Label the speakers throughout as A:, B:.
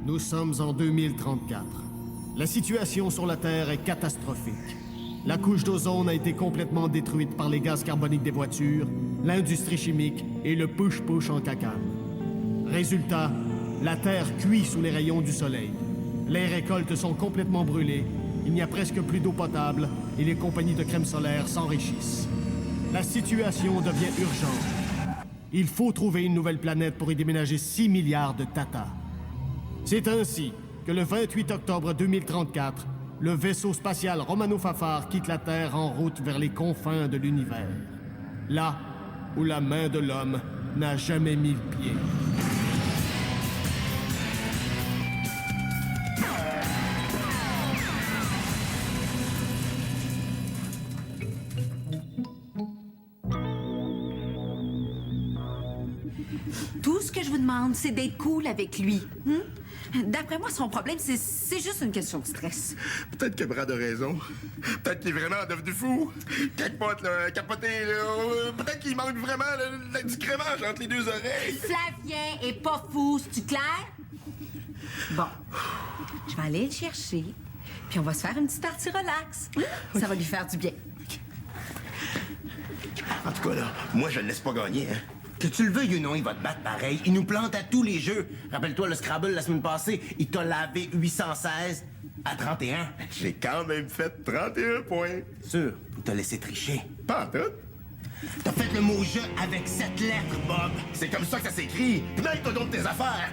A: Nous sommes en 2034. La situation sur la Terre est catastrophique. La couche d'ozone a été complètement détruite par les gaz carboniques des voitures, l'industrie chimique et le push-push en cacane. Résultat, la Terre cuit sous les rayons du soleil. Les récoltes sont complètement brûlées, il n'y a presque plus d'eau potable et les compagnies de crème solaire s'enrichissent. La situation devient urgente. Il faut trouver une nouvelle planète pour y déménager 6 milliards de Tata. C'est ainsi que le 28 octobre 2034, le vaisseau spatial Romano-Fafard quitte la Terre en route vers les confins de l'univers. Là où la main de l'homme n'a jamais mis le pied.
B: Tout ce que je vous demande, c'est d'être cool avec lui. D'après moi, son problème, c'est juste une question de stress.
C: Peut-être que Brad a raison. Peut-être qu'il est vraiment devenu fou. Capote, là, capoté, là. Peut-être qu'il manque vraiment du crémage entre les deux oreilles.
B: Flavien est pas fou, c'est-tu clair? Bon, je vais aller le chercher, puis on va se faire une petite partie relax. Ça va lui faire du bien.
C: En tout cas, là, moi, je le laisse pas gagner, hein. Que tu le veuilles ou non, il va te battre pareil. Il nous plante à tous les jeux. Rappelle-toi le Scrabble la semaine passée. Il t'a lavé 816 à 31. J'ai quand même fait 31 points. Sûr, il t'a laissé tricher. Pas en tout. T'as fait le mot « jeu » avec 7 lettres, Bob. C'est comme ça que ça s'écrit. Mêle-toi donc de tes affaires.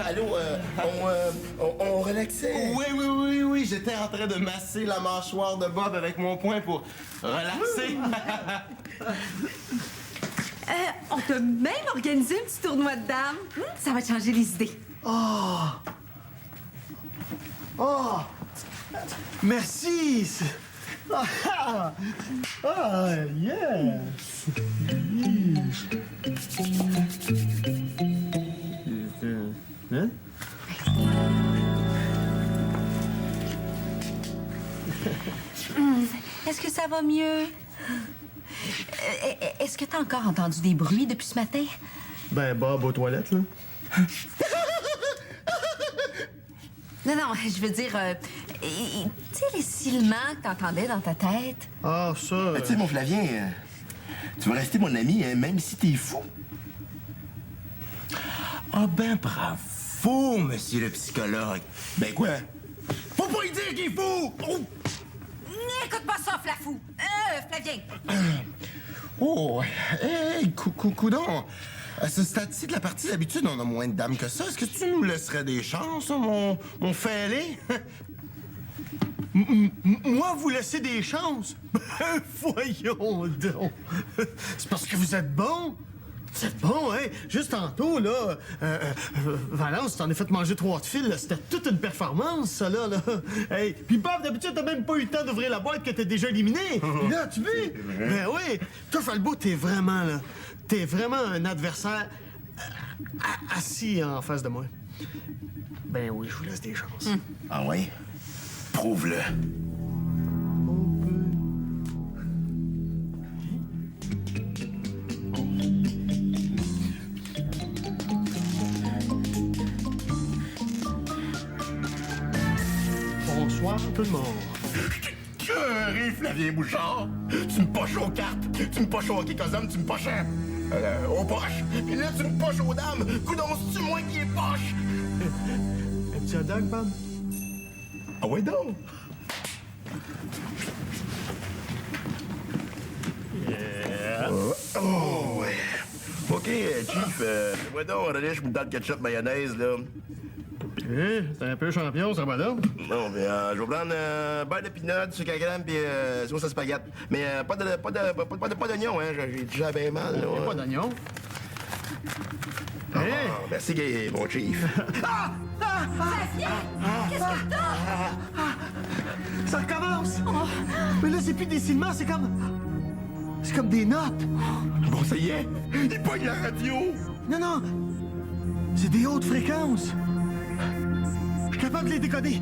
C: Allô, on relaxait? Oui, j'étais en train de masser la mâchoire de Bob avec mon poing pour relaxer.
B: On t'a même organisé un petit tournoi de dames. Ça va te changer les idées.
D: Oh! Merci! Yes! Hein?
B: Est-ce que ça va mieux? Est-ce que t'as encore entendu des bruits depuis ce matin?
D: Ben, Bob aux toilettes, là.
B: Non, je veux dire, tu sais, les sifflements que t'entendais dans ta tête?
D: Ah, ça...
C: Tu sais, mon Flavien, tu vas rester mon ami, hein, même si t'es fou. Ah ben, bravo, monsieur le psychologue. Ben quoi? Faut pas lui dire qu'il est fou! Oh!
B: N'écoute pas ça, Flafou! Flavien!
C: Oh, hey, coudon! À ce stade-ci de la partie, d'habitude, on a moins de dames que ça. Est-ce que tu nous laisserais des chances, mon fêlé?
D: Moi, vous laissez des chances? Voyons donc! C'est parce que vous êtes bon? Vous êtes bon, hein? Juste tantôt, là, Valence, t'en as fait manger 3 de fil, là. C'était toute une performance, ça, là. Hey, puis Bob, d'habitude, t'as même pas eu le temps d'ouvrir la boîte que t'es déjà éliminé. Là, tu veux? Ben oui. Toi, Falbo, t'es vraiment, là, t'es vraiment un adversaire assis en face de moi. Ben oui, je vous laisse des chances.
C: Ah ouais? Prouve-le.
D: Bonsoir, tout le monde.
C: Curé, Flavien Bouchard! Tu me poches aux cartes, tu me poches au hockey cosum, tu me poches aux poches. Puis là, tu me poches aux dames. Coudon, c'est-tu moi qui est poche?
D: Un petit hot dog, Bob?
C: Ah ouais donc?
D: Yeah.
C: Oh, ouais. OK, Chief, fais-moi donc un relish dans de ketchup mayonnaise, là.
D: C'est un peu champion, ça va là?
C: Bon, mais je vais prendre beurre de pinot, sucre à crème, puis sauce à spaghette. Mais pas d'oignon, hein, j'ai déjà bien mal, là.
D: Pas d'oignon.
C: Ah, merci, mon Chief.
B: Flavien! Qu'est-ce que t'as?
D: Ça recommence! Mais là, c'est plus des ciments, c'est comme... C'est comme des notes.
C: Bon, ça y est, il pogne la radio.
D: Non, C'est des hautes fréquences. Je suis capable de les décoder.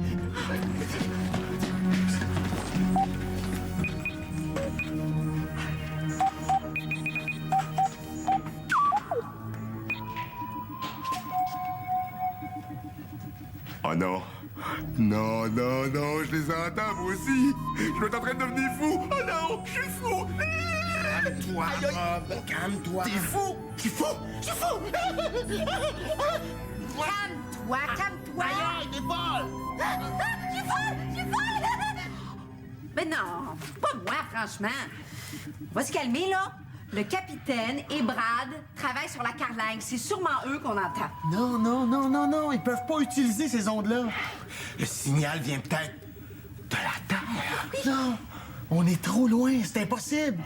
C: Oh non. Non, non, non, je les entends, moi aussi. Je vais être en train de devenir fou. Oh non, je suis fou. Calme-toi, Bob. Calme-toi. T'es fou. Je suis fou. Je suis fou.
B: Calme-toi, calme-toi.
C: Aïe, t'es folle.
B: Je suis folle, je suis folle. Mais non, pas moi, franchement. On va se calmer, là. Le capitaine et Brad travaillent sur la carlingue. C'est sûrement eux qu'on entend.
D: Non, non, non, non, non. Ils peuvent pas utiliser ces ondes-là.
C: Le signal vient peut-être de la Terre.
D: Non. On est trop loin. C'est impossible.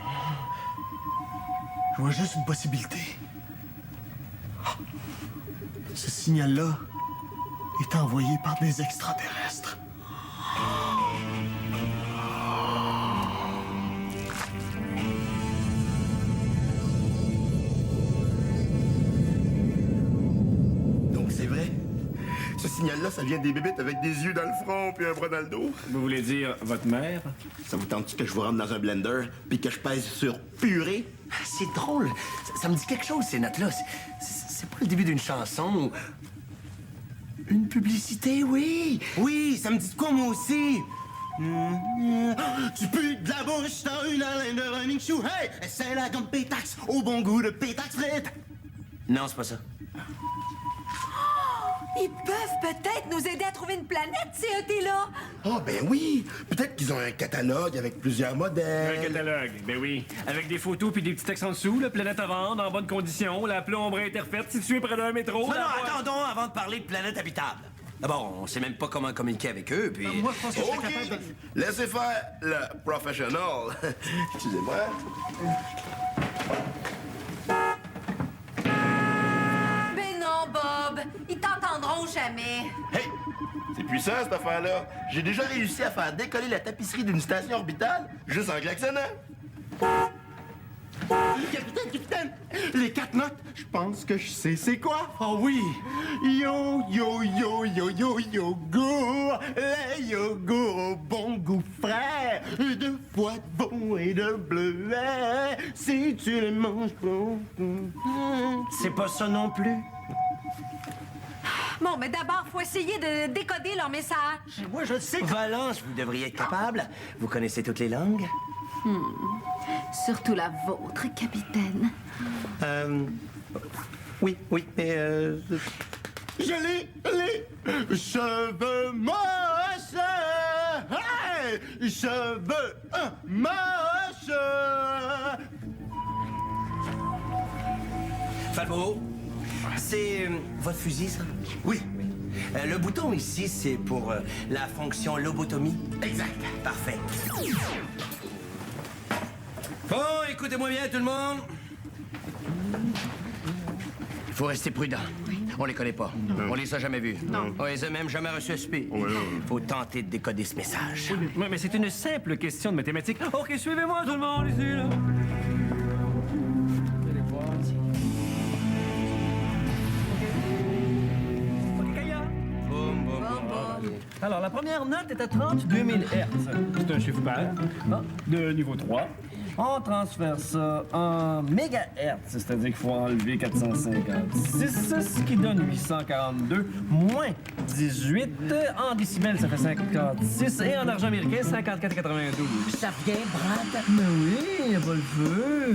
D: Je vois juste une possibilité. Ce signal-là est envoyé par des extraterrestres.
C: Donc c'est vrai. Ce signal-là, ça vient des bébites avec des yeux dans le front puis un bras dans le dos.
E: Vous voulez dire votre mère?
C: Ça vous tente que je vous rentre dans un blender puis que je pèse sur purée?
F: C'est drôle. Ça me dit quelque chose, ces notes-là. C'est pas le début d'une chanson ou... Une publicité, oui.
C: Oui, ça me dit de quoi, moi aussi? Tu pues de la bouche dans une haleine de running shoe. Hey, c'est la gomme Pétax au bon goût de Pétax frites.
F: Non, c'est pas ça.
B: Ils peuvent peut-être nous aider à trouver une planète, ces ET-là.
C: Oh, ben oui. Peut-être qu'ils ont un catalogue avec plusieurs
E: Un
C: modèles.
E: catalogue, ben oui. Avec des photos puis des petits textes en dessous, la planète à vendre, en bonne condition, la plombe est refaite, située près d'un métro.
F: Non,
E: la
F: non,
E: voie-
F: attendons avant de parler de planète habitable. D'abord, on sait même pas comment communiquer avec eux, puis...
D: Moi, je pense que je serais
C: OK,
D: capable de...
C: laissez faire le professionnal. Excusez-moi.
B: Ben non, Bob. Ils t'entendront jamais.
C: Hey, c'est puissant, cette affaire-là. J'ai déjà réussi à faire décoller la tapisserie d'une station orbitale juste en klaxonnant. Capitaine, les 4 notes, je pense que je sais c'est quoi. Oh oui. Yo, yo, yo, yo, yo, yogourt. Les yogourts au bon goût frais. 2 fois de bon et de bleuet. Si tu les manges pas.
F: C'est pas ça non plus.
B: Bon, mais d'abord, faut essayer de décoder leur message.
D: Moi, je sais que...
F: Valence, vous devriez être capable. Vous connaissez toutes les langues?
B: Surtout la vôtre, capitaine.
F: Oui, mais
C: Je l'ai, cheveux moches, hey, cheveux moches.
F: Falbo, c'est votre fusil, ça?
C: Oui,
F: Le bouton ici, c'est pour la fonction lobotomie.
C: exact.
F: Parfait. Bon, écoutez-moi bien, tout le monde. Il faut rester prudent. On les connaît pas. On les a jamais vus. On les a même jamais reçus SP. Faut tenter de décoder ce message.
E: Ouais, mais c'est une simple question de mathématiques. OK, suivez-moi, tout le monde, ici, là. OK, Kaya. Alors, la première note est à 32 000 Hertz. C'est un chiffre pair, de niveau 3. On transfère ça en mégahertz, c'est-à-dire qu'il faut enlever 456, ce qui donne 842, moins 18. En décibels, ça fait 56. Et en argent américain, 54,92.
B: Ça vient, Brad?
E: Mais oui, y a pas le feu.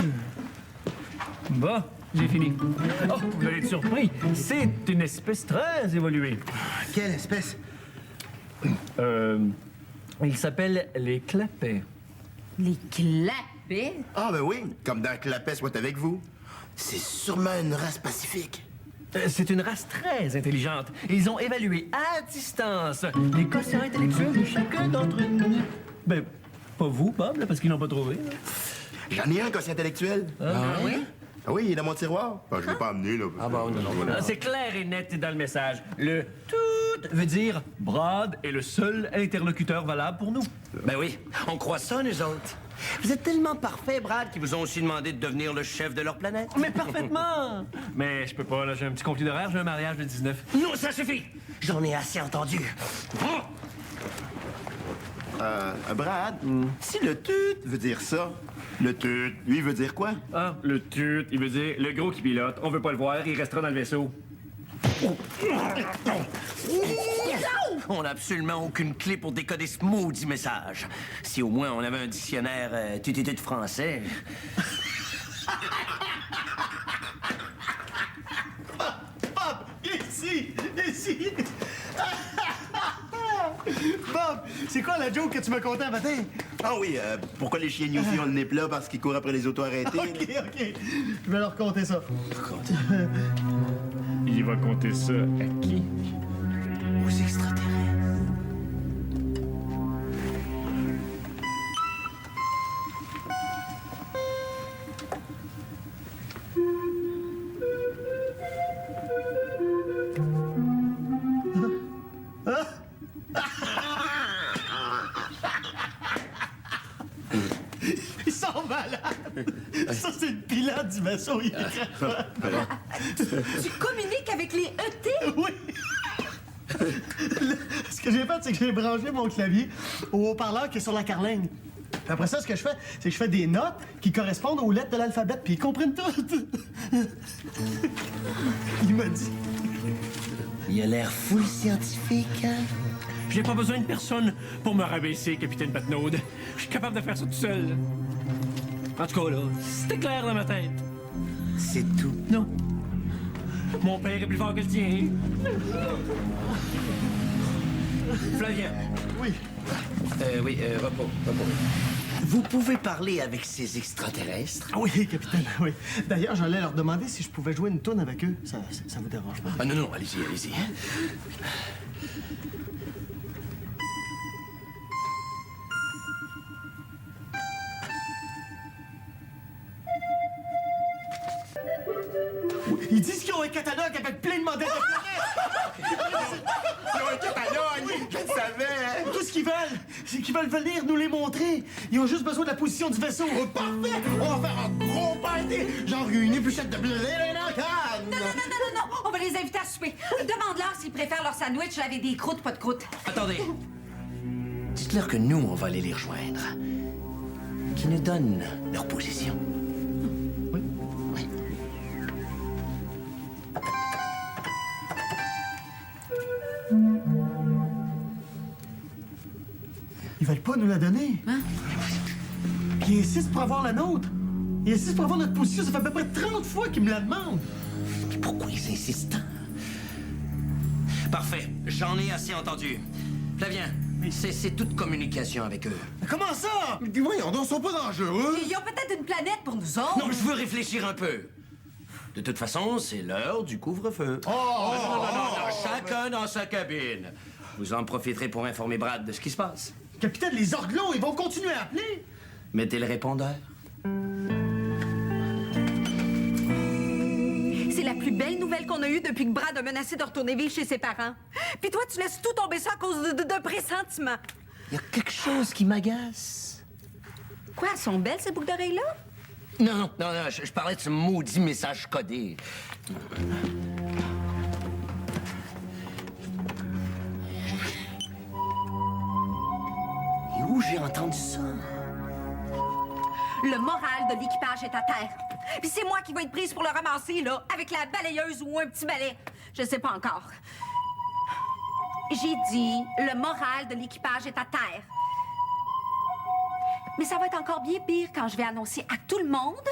E: Bon, j'ai fini. Oh, vous allez être surpris. C'est une espèce très évoluée.
C: Quelle espèce?
E: Il s'appelle les clapets.
B: Les clapets?
C: Ah, ben oui, comme dans Clapet soit avec vous. C'est sûrement une race pacifique.
E: C'est une race très intelligente. Ils ont évalué à distance les quotients intellectuels de chacun d'entre nous. Ben, pas vous, Bob, là, parce qu'ils l'ont pas trouvé. Là.
C: J'en ai un quotient intellectuel.
B: Ah oui?
C: Ah oui, il est dans mon tiroir. Ah, je l'ai pas amené, là. Ah bon, non.
E: C'est clair et net dans le message. Le tout veut dire Brad est le seul interlocuteur valable pour nous.
F: Ben oui, on croit ça, nous autres.
C: Vous êtes tellement parfait, Brad, qu'ils vous ont aussi demandé de devenir le chef de leur planète.
E: Mais parfaitement! Mais je peux pas, là, j'ai un petit conflit d'horaire, j'ai un mariage de 19.
C: Non, ça suffit! J'en ai assez entendu.
G: Brad, si le tut veut dire ça, le tut, lui, veut dire quoi?
E: Ah, le tut, il veut dire le gros qui pilote. On veut pas le voir, il restera dans le vaisseau.
C: On n'a absolument aucune clé pour décoder ce maudit message. Si au moins on avait un dictionnaire TTT de français.
D: Bob, ici! Ici! Bob, c'est quoi la joke que tu m'as contée un matin?
G: Ah oui, pourquoi les chiens Newfie ont le nez plat parce qu'ils courent après les autos arrêtées?
D: OK. Je vais leur conter ça.
E: Il va compter ça à qui?
C: Aux extraterrestres.
D: Ils sont malades! Ça, c'est le pilote du vaisseau. Il est très fort.
B: Tu communiques avec les ET?
D: Oui! Ce que j'ai fait, c'est que j'ai branché mon clavier au haut-parleur qui est sur la carlingue. Puis après ça, ce que je fais, c'est que je fais des notes qui correspondent aux lettres de l'alphabet, puis ils comprennent tout. Il m'a dit.
C: Il a l'air full scientifique, hein?
E: J'ai pas besoin de personne pour me rabaisser, capitaine Patnaud. Je suis capable de faire ça tout seul. En tout cas, là, c'était clair dans ma tête.
C: C'est tout.
E: Non. Mon père est plus fort que le tien. Flavien.
D: Oui.
C: Repos. Vous pouvez parler avec ces extraterrestres?
D: Ah oui, capitaine, oui. D'ailleurs, j'allais leur demander si je pouvais jouer une tourne avec eux. Ça vous dérange pas?
C: Ah non, allez-y.
D: Ils disent qu'ils ont un catalogue avec plein de modèles de planètes.
G: Ils ont un catalogue! Je le savais!
D: Tout ce qu'ils veulent, c'est qu'ils veulent venir nous les montrer. Ils ont juste besoin de la position du vaisseau.
G: Oh, parfait! On va faire un gros party! Genre une épluchette de blé dans la canne!
B: Non, on va les inviter à souper. Demande-leur s'ils préfèrent leur sandwich avec des croûtes, pas de croûtes.
C: Attendez. Dites-leur que nous, on va aller les rejoindre. Qu'ils nous donnent leur position. Oui.
D: Ils veulent pas nous la donner.
B: Hein?
D: Puis ils insistent pour avoir la nôtre. Ils insistent pour avoir notre position. Ça fait à peu près 30 fois qu'ils me la demandent.
C: Mais pourquoi ils insistent tant? Parfait. J'en ai assez entendu. Flavien, c'est toute communication avec eux.
D: Mais comment ça?
G: Mais voyons, donc, ils sont pas dangereux!
B: Ils ont peut-être une planète pour nous autres.
C: Non, je veux réfléchir un peu. De toute façon, c'est l'heure du couvre-feu. Non, chacun dans sa cabine. Vous en profiterez pour informer Brad de ce qui se passe.
D: Capitaine, les orglots, ils vont continuer à appeler.
C: Mettez le répondeur.
B: C'est la plus belle nouvelle qu'on a eue depuis que Brad a menacé de retourner vivre chez ses parents. Puis toi, tu laisses tout tomber ça à cause d'un pressentiment.
C: Il y a quelque chose qui m'agace.
B: Quoi, elles sont belles, ces boucles d'oreilles-là?
C: Non, je parlais de ce maudit message codé. Et où j'ai entendu ça?
B: Le moral de l'équipage est à terre. Puis c'est moi qui vais être prise pour le ramasser, là, avec la balayeuse ou un petit balai. Je sais pas encore. J'ai dit, le moral de l'équipage est à terre. Mais ça va être encore bien pire quand je vais annoncer à tout le monde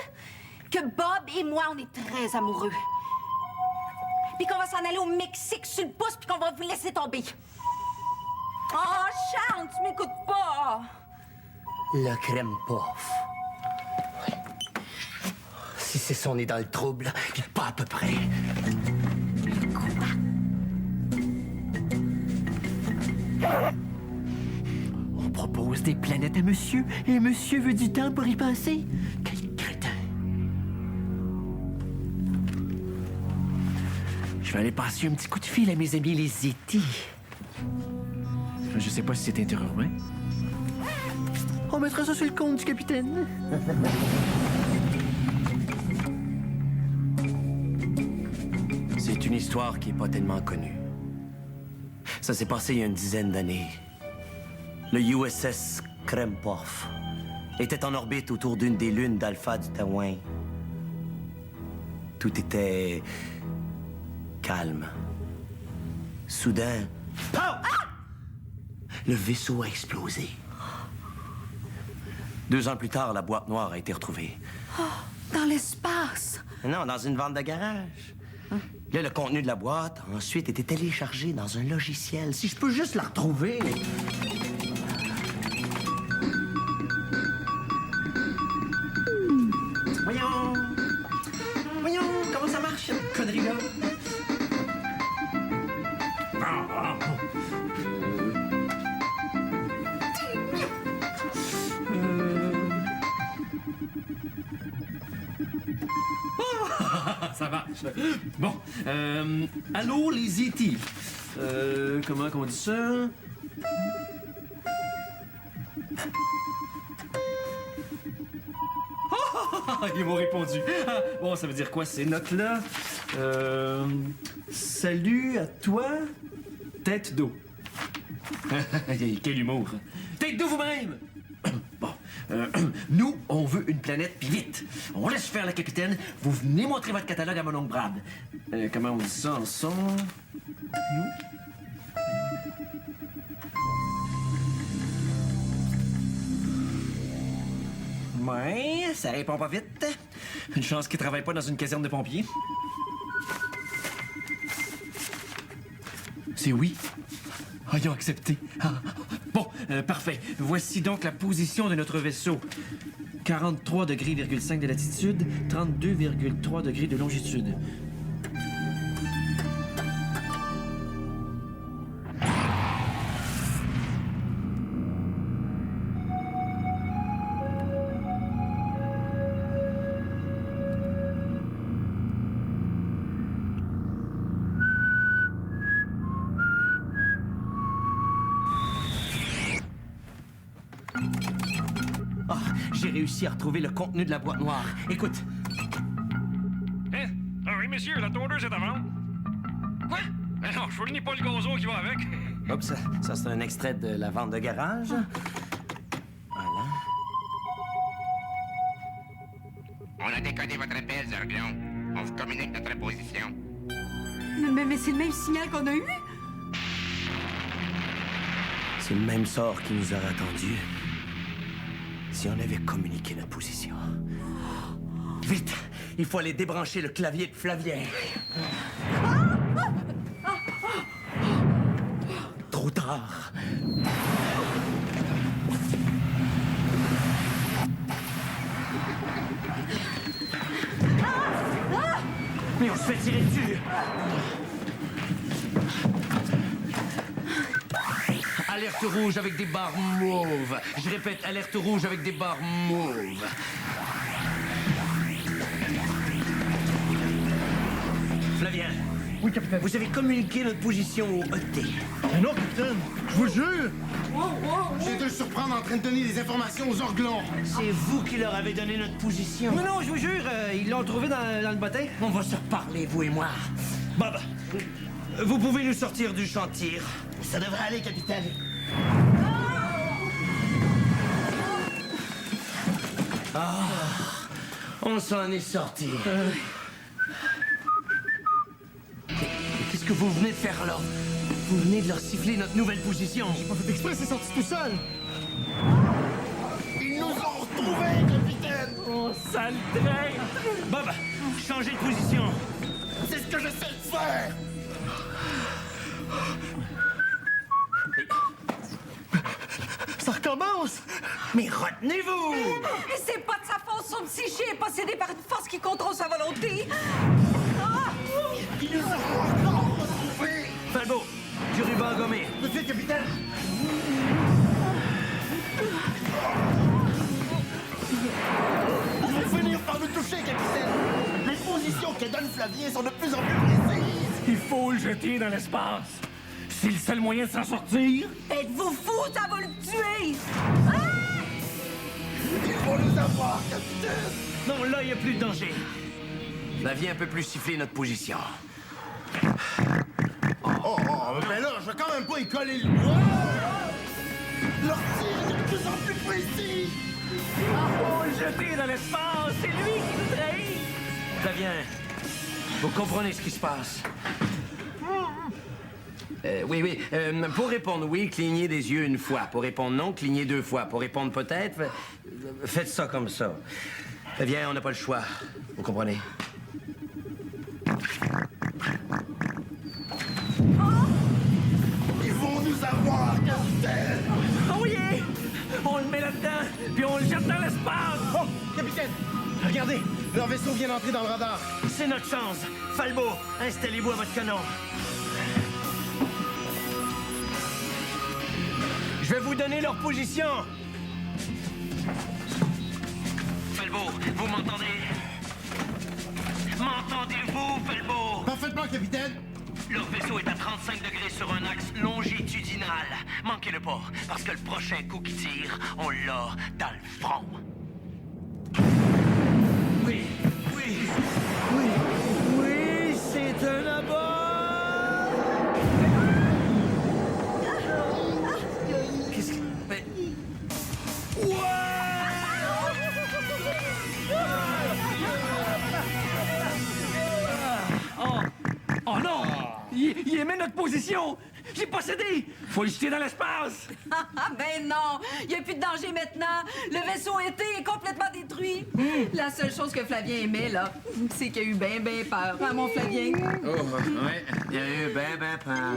B: que Bob et moi, on est très amoureux. Puis qu'on va s'en aller au Mexique sur le pouce, puis qu'on va vous laisser tomber. Oh, Charles, tu m'écoutes pas!
C: Le crème puff. Ouais. Si c'est son nez dans le trouble, puis pas à peu près. On propose des planètes à monsieur, et monsieur veut du temps pour y penser. Quel crétin. Je vais aller passer un petit coup de fil à mes amis les E.T.
E: Je sais pas si c'est interurbain.
C: Oh,
F: On mettra ça sur le compte du capitaine. C'est une histoire qui est pas tellement connue. Ça s'est passé il y a une dizaine d'années. Le USS Krempov était en orbite autour d'une des lunes d'Alpha du Taouin. Tout était calme. Soudain, POW! Le vaisseau a explosé. 2 ans plus tard, la boîte noire a été retrouvée.
B: Dans l'espace.
F: Non, dans une vente de garage. Là, le contenu de la boîte a ensuite été téléchargé dans un logiciel. Si je peux juste la retrouver. Voyons, comment ça marche, cette connerie-là?
E: Ça marche. Bon, allô, les E.T. Comment on dit ça? Ils m'ont répondu. Ah, bon, ça veut dire quoi, ces notes-là? Salut à toi, tête d'eau. Quel humour. Tête d'eau vous-même! Bon, nous, on veut une planète, puis vite. On laisse faire la capitaine. Vous venez montrer votre catalogue à mon oncle Brad. Comment on dit ça en son? Ouais, ça répond pas vite. Une chance qu'il travaille pas dans une caserne de pompiers. C'est oui. Ah, ils ont accepté. Ah. Bon, parfait. Voici donc la position de notre vaisseau. 43,5 degrés de latitude, 32,3 degrés de longitude. J'ai réussi à retrouver le contenu de la boîte noire. Écoute.
H: Hein? Ah oui, messieurs, la tondeuse est à vendre. Quoi? Ben non, je fournis pas le gazon qui va avec.
F: Hop, ça c'est un extrait de la vente de garage. Voilà.
I: On a décodé votre appel, Zerglon. On vous communique notre position.
B: Mais c'est le même signal qu'on a eu?
F: C'est le même sort qui nous aurait attendu si on avait communiqué notre position. Vite! Il faut aller débrancher le clavier de Flavien. Trop tard. Mais on se fait tirer dessus. Alerte rouge avec des barres mauves. Je répète, alerte rouge avec des barres mauves. Flavien.
D: Oui, capitaine.
F: Vous avez communiqué notre position au ET.
D: Mais non, capitaine, je vous jure.
C: J'ai dû le surprendre en train de donner des informations aux orglons.
F: C'est vous qui leur avez donné notre position.
E: Non, non, je vous jure, ils l'ont trouvé dans le bottin.
F: On va se reparler, vous et moi. Bob, vous pouvez nous sortir du chantier.
C: Ça devrait aller, capitaine.
F: On s'en est sorti. Qu'est-ce que vous venez de faire là? Vous venez de leur siffler notre nouvelle position.
D: J'ai pas fait exprès, c'est sorti tout seul.
C: Ils nous ont retrouvés, capitaine.
E: Oh, sale train!
F: Bob, changez de position.
C: C'est ce que j'essaie de faire.
D: Ça recommence.
F: Mais retenez-vous!
B: Et c'est pas de sa faute, son psyché est possédé par une force qui contrôle sa volonté.
C: Ils nous ont encore retrouvés.
F: Falbo, du ruban gommé.
C: Tout de suite, capitaine. Ils vont finir par nous toucher, capitaine. Les positions que donne Flavien sont de plus en plus précises.
H: Il faut le jeter dans l'espace. C'est le seul moyen de s'en sortir.
B: Êtes-vous fou, ça va le tuer!
C: vont nous avoir, capitaine!
F: Non, là, il n'y a plus de danger. Flavien peut plus siffler notre position.
C: Mais là, je vais quand même pas y coller le doigt! Leur tir est de plus en plus précis!
F: Oh, le jeter dans l'espace! C'est lui qui nous trahit! Flavien, vous comprenez ce qui se passe? Oui. Pour répondre oui, clignez des yeux une fois. Pour répondre non, clignez 2 fois. Pour répondre peut-être, faites ça comme ça. Flavien, on n'a pas le choix. Vous comprenez?
C: Ils vont nous avoir, capitaine!
F: Oh yeah! On le met là-dedans, puis on le jette dans l'espace!
C: Oh, capitaine! Regardez, leur vaisseau vient d'entrer dans le radar.
F: C'est notre chance. Falbo, installez-vous à votre canon. Je vais vous donner leur position. Falbo, vous m'entendez? M'entendez-vous, Falbo?
C: Parfaitement, capitaine!
F: Leur vaisseau est à 35 degrés sur un axe longitudinal. Manquez-le pas, parce que le prochain coup qui tire, on l'a dans le front. Oui, c'est un abat! Qu'est-ce que... Mais... Oh non! Il aimait notre position! J'ai pas cédé! Faut le jeter dans l'espace!
B: Ben non! Il n'y a plus de danger maintenant! Le vaisseau est complètement détruit! La seule chose que Flavien aimait, là, c'est qu'il a eu ben peur. Hein, mon Flavien?
F: Oh, ouais. Il y a eu ben peur.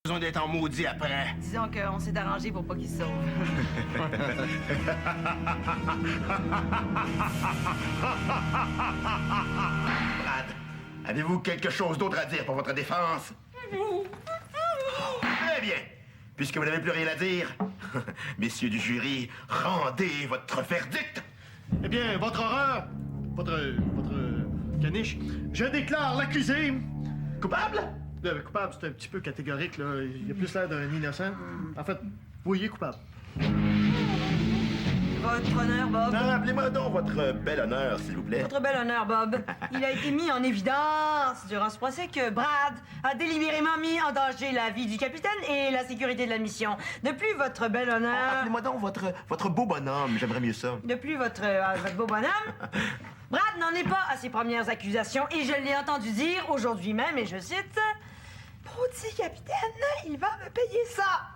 C: Besoin d'être en maudit après.
B: Disons qu'on s'est arrangé pour pas qu'il se sauve.
C: Brad, avez-vous quelque chose d'autre à dire pour votre défense? Très bien. Puisque vous n'avez plus rien à dire, messieurs du jury, rendez votre verdict.
D: Eh bien, votre horreur, votre caniche, je déclare l'accusé
C: Coupable?
D: Coupable, c'est un petit peu catégorique, là. Il a plus l'air d'un innocent. En fait, oui, il est coupable.
J: Votre honneur, Bob.
C: Non, appelez-moi donc votre bel honneur, s'il vous plaît.
J: Votre bel honneur, Bob. Il a été mis en évidence durant ce procès que Brad a délibérément mis en danger la vie du capitaine et la sécurité de la mission. De plus, votre bel honneur...
C: Appelez-moi donc votre beau bonhomme, j'aimerais mieux ça.
J: De plus, votre beau bonhomme... Brad n'en est pas à ses premières accusations et je l'ai entendu dire aujourd'hui même, et je cite... Maudit capitaine, il va me payer ça!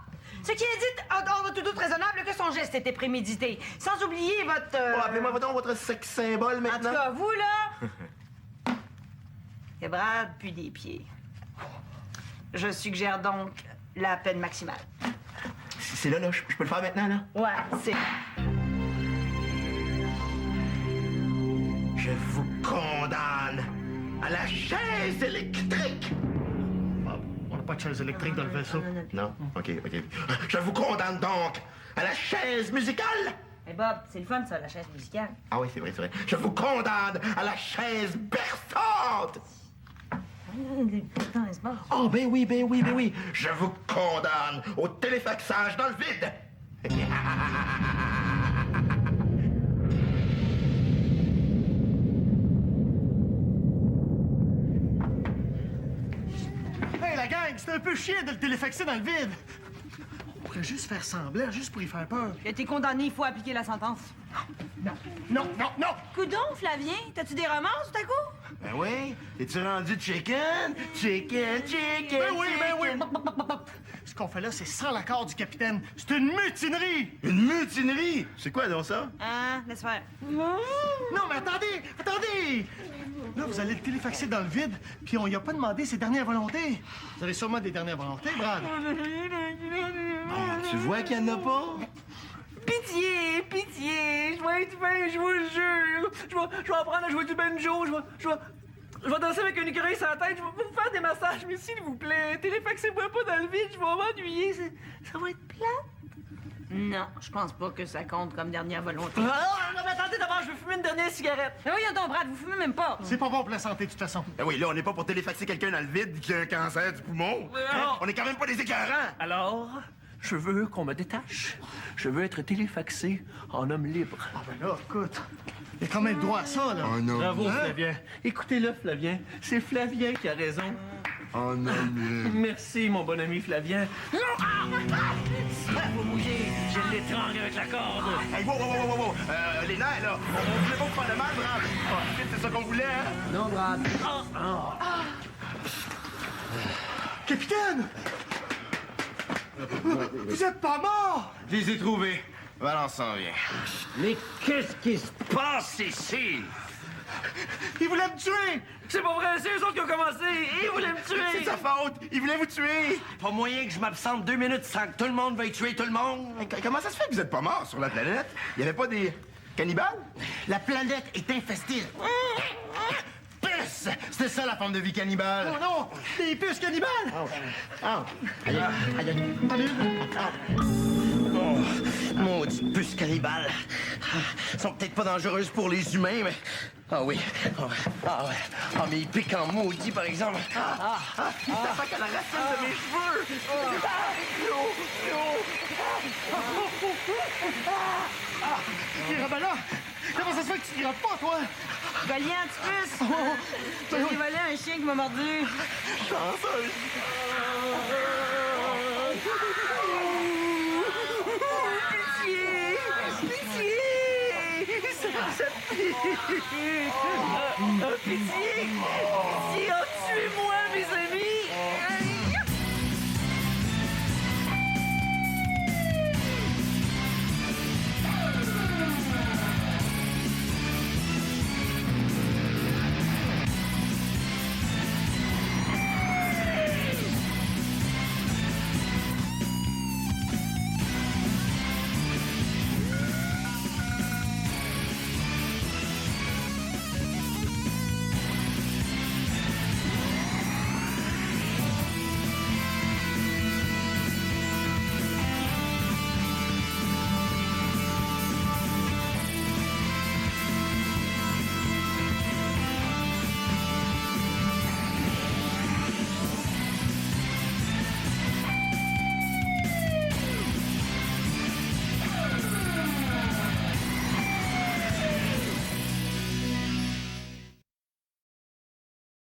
J: Ce qui indique, hors de tout doute raisonnable, que son geste était prémédité. Sans oublier votre...
C: Appelez-moi donc votre sexe symbole maintenant.
J: En tout cas, vous, là... que Brad pue des pieds. Je suggère donc la peine maximale.
C: C'est là, je peux le faire maintenant, là?
J: Ouais, c'est...
C: Je vous condamne à la chaise électrique!
D: On n'a pas de chaise électrique dans le vaisseau.
C: Non? OK. Je vous condamne donc à la chaise musicale!
J: Eh Bob, c'est le fun, ça, la chaise musicale.
C: Ah oui, c'est vrai. Je vous condamne à la chaise berçante!
J: Attends, n'est-ce pas?
G: Oh, ben oui. Je vous condamne au téléfaxage dans le vide.
D: Hey, la gang, c'est un peu chiant de le téléfaxer dans le vide. On pourrait juste faire semblant, juste pour y faire peur.
J: Il a été condamné, il faut appliquer la sentence.
D: Non!
J: Coudon, Flavien, t'as-tu des remords tout à coup?
G: Ben oui. Es-tu rendu chicken? Chicken.
D: Ben oui! Ce qu'on fait là, c'est sans l'accord du capitaine. C'est une mutinerie!
G: Une mutinerie? C'est quoi donc ça?
J: Hein, laisse faire.
D: Non, mais attendez! Là, vous allez le téléfaxer dans le vide, puis on y a pas demandé ses dernières volontés. Vous avez sûrement des dernières volontés, Brad.
G: Tu vois qu'il n'y en a pas?
E: Pitié! Je vais être fin, je vous le jure! Je vais apprendre à jouer du banjo, je vais danser avec un écureuil sur la tête, je vais vous faire des massages, mais s'il vous plaît, téléfaxez-moi pas dans le vide, je vais m'ennuyer, ça va être plate.
J: Non, je pense pas que ça compte comme dernière volonté.
E: Ah, non, mais attendez, d'abord, je vais fumer une dernière cigarette.
J: Mais voyons donc, Brad, vous fumez même pas.
D: C'est pas bon pour la santé, de toute façon.
G: Ben oui, là, on n'est pas pour téléfaxer quelqu'un dans le vide qui a un cancer du poumon.
E: non.
G: On est quand même pas des écœurants.
E: Alors, je veux qu'on me détache. Je veux être téléfaxé en homme libre.
D: Ah ben là, écoute, il a quand même droit à ça, là.
G: Un homme
E: Bravo,
G: libre.
E: Flavien. Écoutez-le, Flavien. C'est Flavien qui a raison.
G: Un homme libre.
E: Merci, mon bon ami Flavien. Ça va mouiller. Je l'étrangle avec la corde.
G: Hey, wow. Les nerfs, là. On voulait pas vous faire de mal, Brad. C'est ça qu'on voulait, hein?
E: Non, Brad.
D: Capitaine! Vous êtes pas mort!
C: Je les ai trouvés. Valence s'en vient.
E: Mais qu'est-ce qui se passe ici?
D: Il voulait me tuer!
E: C'est pas vrai, c'est eux autres qui ont commencé. Ils voulaient me
G: C'est
E: tuer.
G: sa faute. Il voulait vous tuer.
F: Pas moyen que je m'absente 2 minutes sans que tout le monde veuille tuer tout le monde.
G: Mais comment ça se fait que vous êtes pas mort sur la planète? Il y avait pas des cannibales?
C: La planète est infestée. Puce! C'était ça la forme de vie cannibale.
D: Oh non! Des puces cannibales!
F: Oh, maudit puce cannibale. Ils sont peut-être pas dangereuses pour les humains, mais... Ah oui. Ah, mais ils piquent en maudit, par exemple.
G: Il s'attaque à la racine de mes cheveux.
D: Mirabella! Comment ça se fait que tu grattes pas, toi?
J: Valiant, tu peux. J'ai volé un chien qui m'a mordu.
E: Pitié! Pitié!